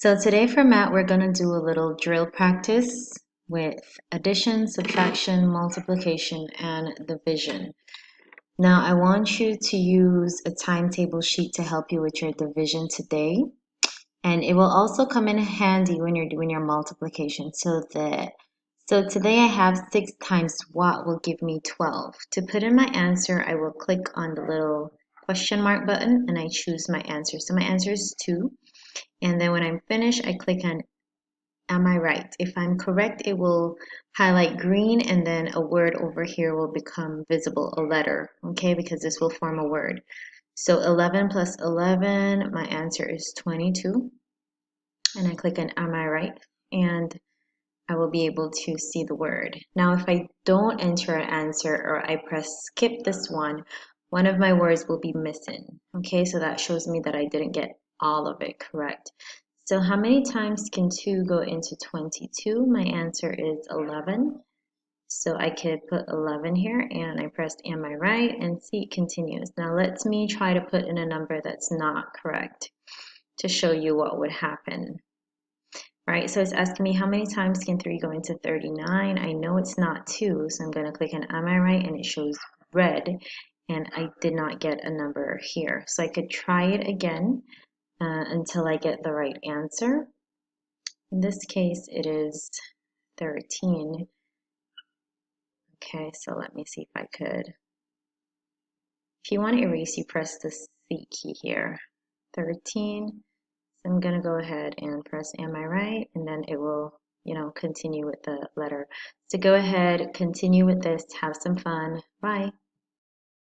So today for math, we're going to do a little drill practice with addition, subtraction, multiplication, and division. Now I want you to use a timetable sheet to help you with your division today. And it will also come in handy when you're doing your multiplication. So today I have 6 times what will give me 12. To put in my answer, I will click on the little question mark button and I choose my answer. So my answer is 2. And then when I'm finished, I click on am I right? If I'm correct, it will highlight green and then a word over here will become visible, a letter, okay? Because this will form a word. So 11 plus 11, my answer is 22. And I click on am I right? And I will be able to see the word. Now, if I don't enter an answer or I press skip this one of my words will be missing. Okay, so that shows me that I didn't get all of it correct. So how many times can 2 go into 22? My answer is 11. So I could put 11 here and I pressed am I right and see it continues. Now let me try to put in a number that's not correct to show you what would happen. Right, so it's asking me how many times can 3 go into 39? I know it's not 2, so I'm going to click on am I right and it shows red and I did not get a number here. So I could try it again until I get the right answer. In this case it is 13. Okay, so let me see if I could. If you want to erase, you press the C key here. 13. So I'm going to go ahead and press am I right and then it will continue with the letter. So go ahead, continue with this, have some fun. Bye.